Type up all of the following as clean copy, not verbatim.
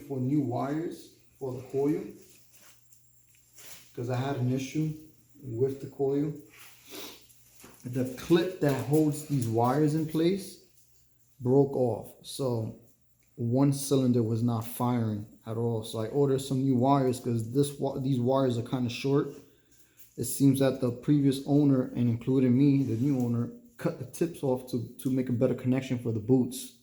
for new wires for the coil because I had an issue with the coil. The clip that holds these wires in place broke off, so one cylinder was not firing at all. So I ordered some new wires because these wires are kind of short. It seems that the previous owner, and including me, the new owner, cut the tips off to make a better connection for the boots.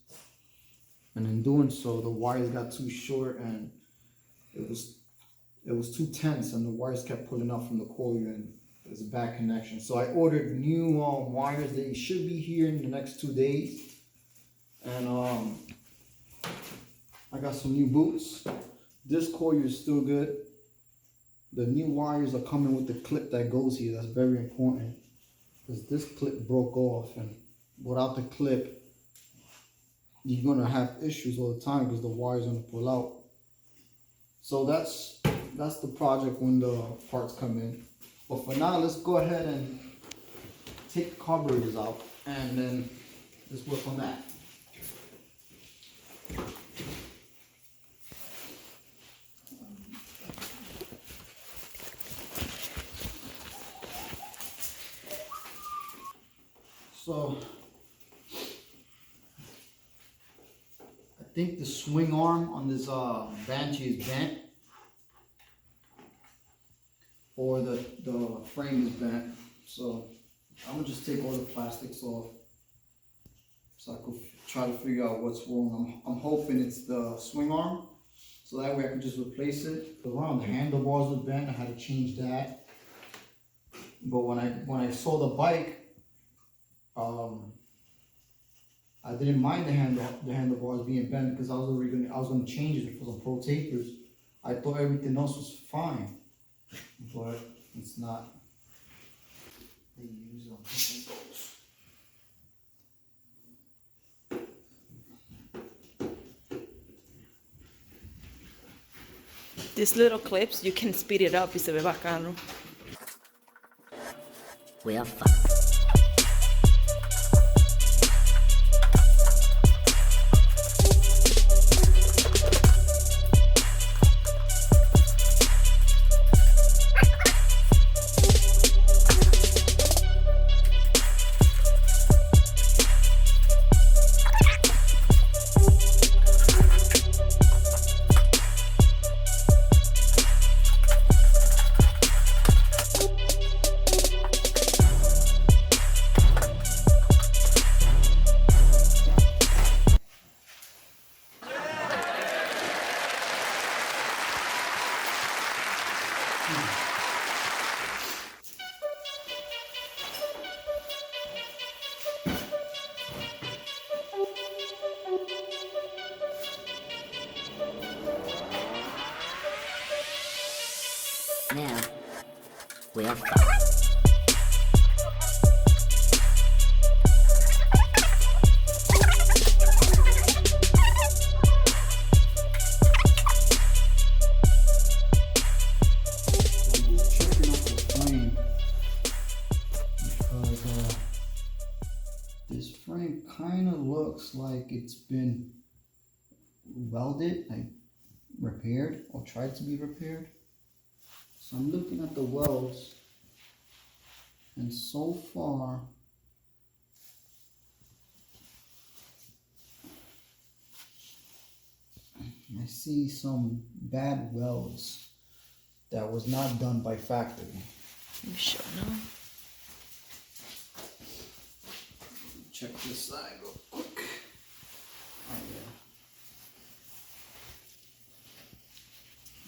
And in doing so, the wires got too short and it was too tense, and the wires kept pulling out from the coil, and it was a bad connection. So I ordered new wires. They should be here in the next 2 days. And I got some new boots. This coil is still good. The new wires are coming with the clip that goes here. That's very important because this clip broke off, and without the clip, you're gonna have issues all the time because the wire's gonna pull out. So that's the project when the parts come in. But for now, let's go ahead and take the carburetors out, and then let's work on that. So I think the swing arm on this Banshee is bent, or the frame is bent. So I'm gonna just take all the plastics off so I could try to figure out what's wrong. I'm hoping it's the swing arm, so that way I can just replace it. The one on the handlebars was bent. I had to change that. But when I saw the bike, I didn't mind the handlebars being bent because I was gonna change it for some pro tapers. I thought everything else was fine, but it's not. They use These little clips, you can speed it up y se ve bacano. We are fucked. Now, we are fucked. This frame kind of looks like it's been welded, like repaired or tried to be repaired. So I'm looking at the welds, and so far I see some bad welds that was not done by factory. You sure know? Check this side real quick. Oh yeah.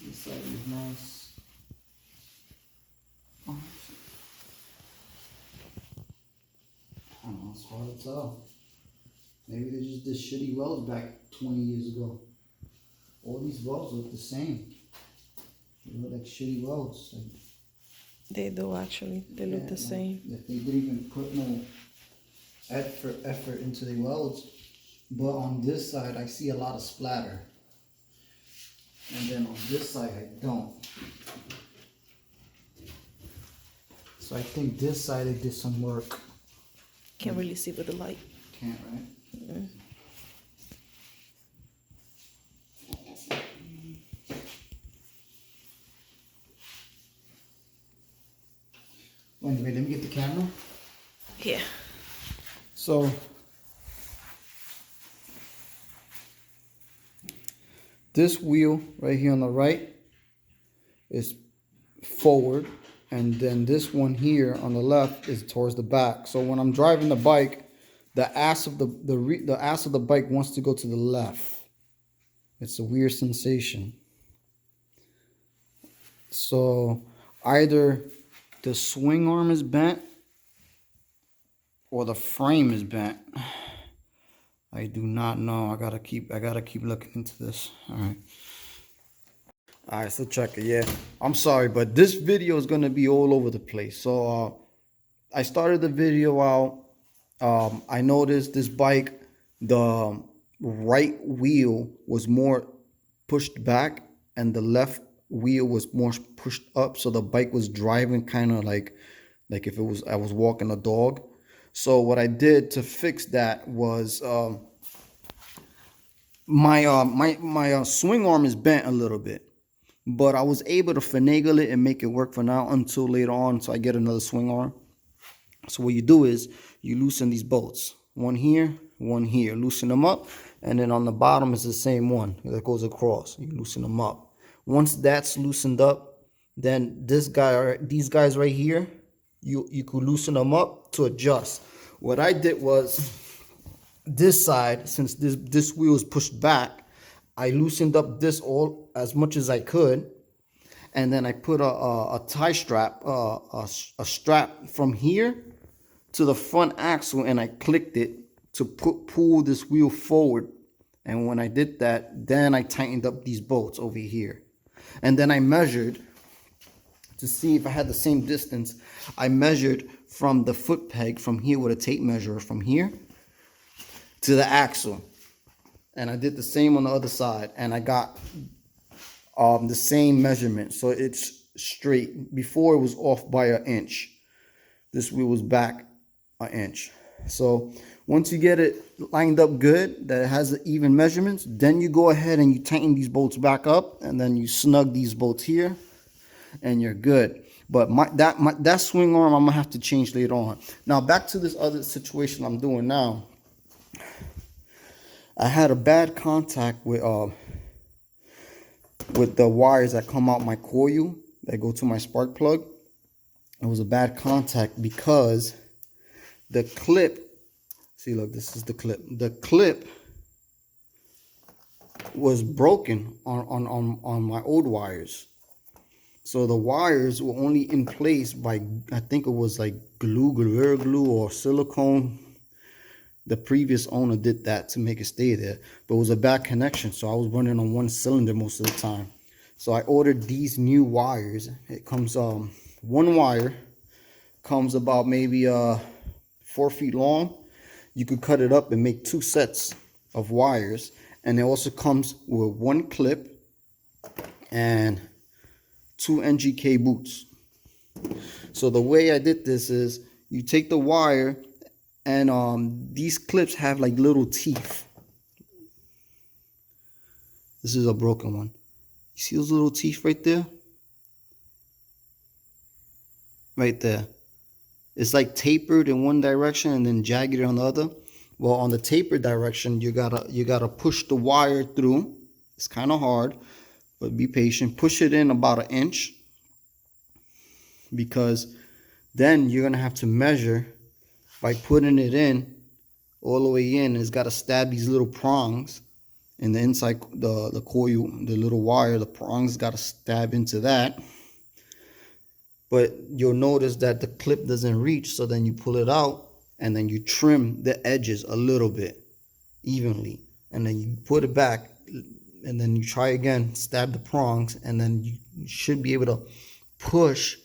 This side is nice. Oh, I don't know, it's hard to tell. Maybe they just did shitty welds back 20 years ago. All these welds look the same. They look like shitty welds. Like, They do actually. They look the same. If they didn't even put no effort into the welds. But on this side, I see a lot of splatter. And then on this side, I don't. So I think this side they did some work. Can't really see with the light. Can't, right? wait, let me get the camera. Here. So this wheel right here on the right is forward, and then this one here on the left is towards the back. So when I'm driving the bike, the ass of the ass of the bike wants to go to the left. It's a weird sensation. So either the swing arm is bent or the frame is bent. I do not know. I gotta keep looking into this. All right, so check it. Yeah, I'm sorry, but this video is gonna be all over the place. So I started the video out. I noticed this bike, the right wheel was more pushed back and the left wheel was more pushed up, so the bike was driving kind of like if it was I was walking a dog. So what I did to fix that was my swing arm is bent a little bit, but I was able to finagle it and make it work for now until later on, so I get another swing arm. So what you do is you loosen these bolts, one here, loosen them up, and then on the bottom is the same one that goes across. You loosen them up. Once that's loosened up, then these guys right here, you could loosen them up to adjust. What I did was this side, since this wheel is pushed back, I loosened up this all as much as I could, and then I put a tie strap, a strap from here to the front axle, and I clicked it to pull this wheel forward. And when I did that, then I tightened up these bolts over here. And then I measured to see if I had the same distance. I measured from the foot peg from here with a tape measure from here to the axle. And I did the same on the other side, and I got the same measurement. So it's straight. Before it was off by an inch. This wheel was back an inch. So once you get it lined up good, that it has the even measurements, then you go ahead and you tighten these bolts back up, and then you snug these bolts here, and you're good. But that swing arm I'm gonna have to change later on. Now back to this other situation I'm doing now. I had a bad contact with the wires that come out my coil that go to my spark plug. It was a bad contact because the clip, see, look, this is the clip. The clip was broken on my old wires. So the wires were only in place by, I think it was like Gorilla Glue or silicone. The previous owner did that to make it stay there, but it was a bad connection, so I was running on one cylinder most of the time. So I ordered these new wires. It comes one wire comes about maybe 4 feet long. You could cut it up and make 2 sets of wires, and it also comes with 1 clip and 2 NGK boots. So the way I did this is you take the wire, and these clips have like little teeth. This is a broken one. You see those little teeth right there? Right there. It's like tapered in one direction and then jagged on the other. Well, on the tapered direction, you gotta push the wire through. It's kind of hard, but be patient. Push it in about 1 inch, because then you're gonna have to measure by putting it in all the way in. It's got to stab these little prongs in the inside, the coil, the little wire. The prongs got to stab into that. But you'll notice that the clip doesn't reach, so then you pull it out and then you trim the edges a little bit evenly, and then you put it back, and then you try again, stab the prongs, and then you should be able to push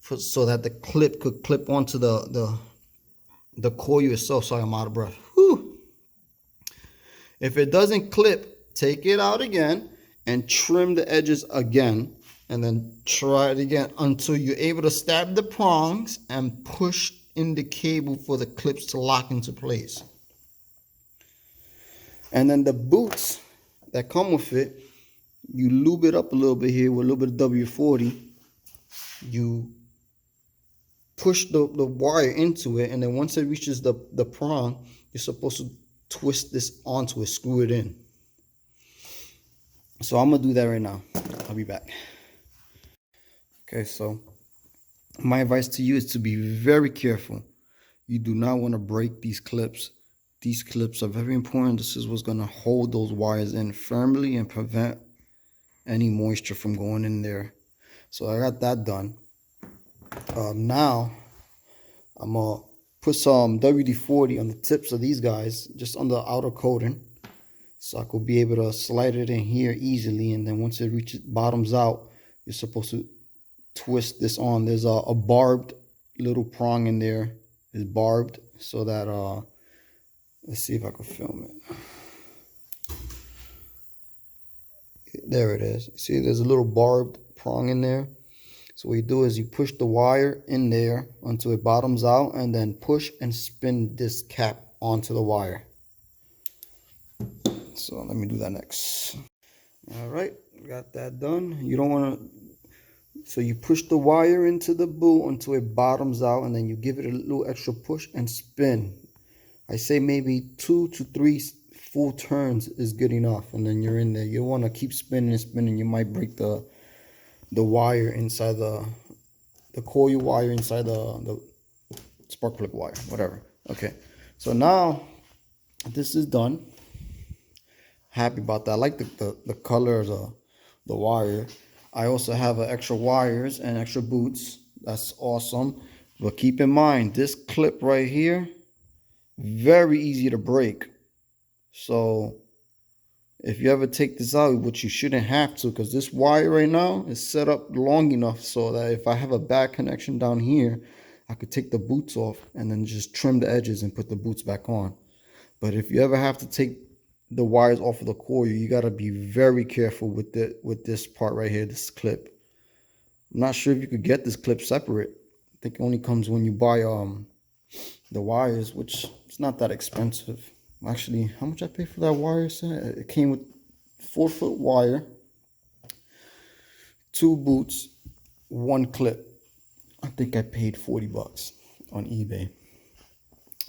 so that the clip could clip onto the coil itself. Sorry, I'm out of breath. Whew. If it doesn't clip, take it out again and trim the edges again, and then try it again until you're able to stab the prongs and push in the cable for the clips to lock into place. And then the boots that come with it, you lube it up a little bit here with a little bit of W40. You push the wire into it, and then once it reaches the prong, you're supposed to twist this onto it, screw it in. So I'm gonna do that right now. I'll be back. Okay, so my advice to you is to be very careful. You do not want to break these clips. These clips are very important. This is what's gonna hold those wires in firmly and prevent any moisture from going in there. So I got that done. Now I'm gonna put some WD-40 on the tips of these guys, just on the outer coating, so I could be able to slide it in here easily. And then once it reaches bottoms out, you're supposed to twist this on. There's a barbed little prong in there. It's barbed so that let's see if I can film it. There it is. See, there's a little barbed prong in there. So what you do is you push the wire in there until it bottoms out, and then push and spin this cap onto the wire. So let me do that next. All right, got that done. You don't want to, so you push the wire into the boot until it bottoms out, and then you give it a little extra push and spin. I say maybe 2 to 3 full turns is good enough, and then you're in there. You want to keep spinning and spinning. You might break the wire inside the coil wire inside the spark plug wire, whatever. Okay, so now this is done. Happy about that. I like the color of the wire. I also have extra wires and extra boots. That's awesome. But keep in mind, this clip right here, very easy to break. So if you ever take this out, which you shouldn't have to, because this wire right now is set up long enough so that if I have a bad connection down here, I could take the boots off and then just trim the edges and put the boots back on. But if you ever have to take the wires off of the coil, you got to be very careful with this part right here, this clip. I'm not sure if you could get this clip separate. I think it only comes when you buy the wires, which it's not that expensive. Actually, how much I paid for that wire set? It came with 4-foot wire, 2 boots, 1 clip. I think I paid $40 on eBay.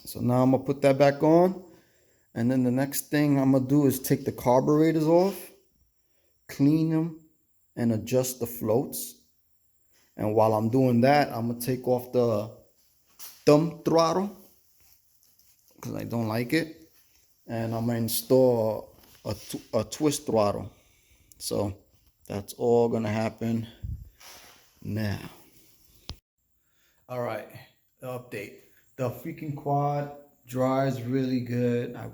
So now I'm gonna put that back on, and then the next thing I'm gonna do is take the carburetors off, clean them, and adjust the floats. And while I'm doing that, I'm gonna take off the thumb throttle because I don't like it. And I'm gonna install a twist throttle. So that's all gonna happen now. All right, the update. The freaking quad drives really good. I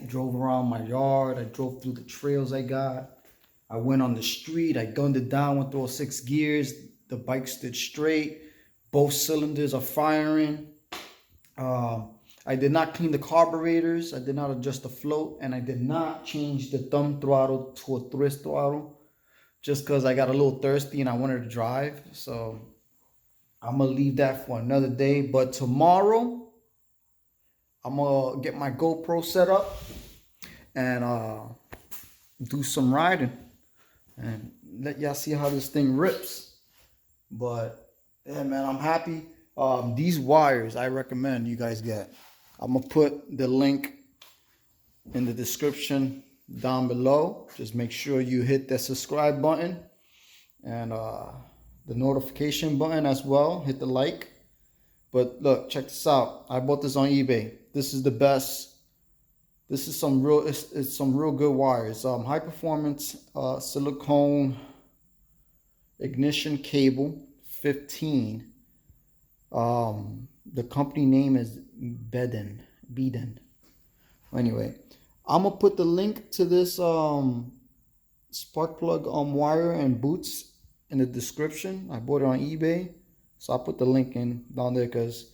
drove around my yard. I drove through the trails I got. I went on the street. I gunned it down with all 6 gears. The bike stood straight. Both cylinders are firing. I did not clean the carburetors. I did not adjust the float, and I did not change the thumb throttle to a twist throttle just because I got a little thirsty and I wanted to drive. So I'm gonna leave that for another day. But tomorrow I'm gonna get my GoPro set up and do some riding and let y'all see how this thing rips. But yeah, man, I'm happy. These wires I recommend you guys get. I'm gonna put the link in the description down below. Just make sure you hit the subscribe button and the notification button as well. Hit the like. But look, check this out. I bought this on eBay. This is the best. This is some real. It's some real good wires. High performance silicone ignition cable 15. The company name is Beden. Anyway, I'm gonna put the link to this spark plug wire and boots in the description. I bought it on eBay, so I'll put the link in down there because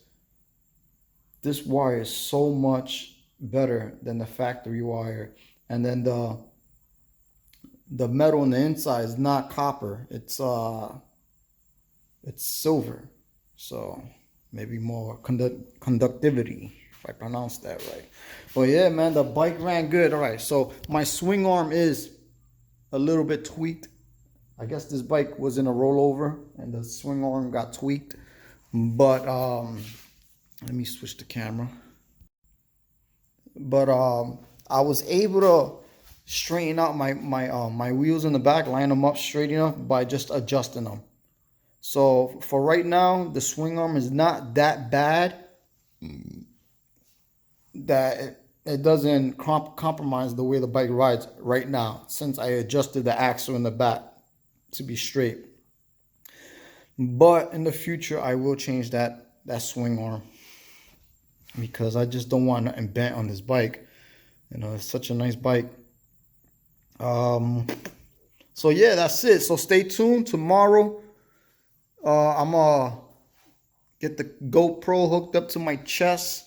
this wire is so much better than the factory wire. And then the metal on the inside is not copper. It's silver. So maybe more conductivity, if I pronounce that right. But yeah, man, the bike ran good. All right, so my swing arm is a little bit tweaked. I guess this bike was in a rollover and the swing arm got tweaked. But let me switch the camera. But I was able to straighten out my wheels in the back, line them up straight enough by just adjusting them. So for right now, the swing arm is not that bad that it doesn't compromise the way the bike rides right now, since I adjusted the axle in the back to be straight. But in the future, I will change that swing arm, because I just don't want nothing bent on this bike. You know, it's such a nice bike. So yeah, that's it. So stay tuned. Tomorrow, I'm gonna get the GoPro hooked up to my chest,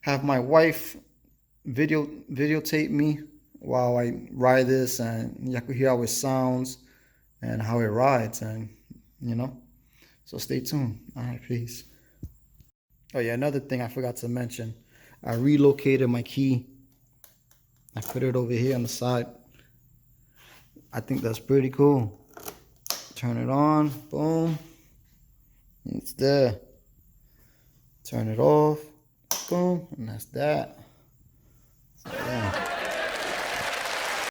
have my wife videotape me while I ride this, and you can hear how it sounds and how it rides, and you know. So stay tuned. All right, peace. Oh yeah, another thing I forgot to mention. I relocated my key. I put it over here on the side. I think that's pretty cool. Turn it on, boom. It's there. Turn it off, boom, and that's that. So, yeah.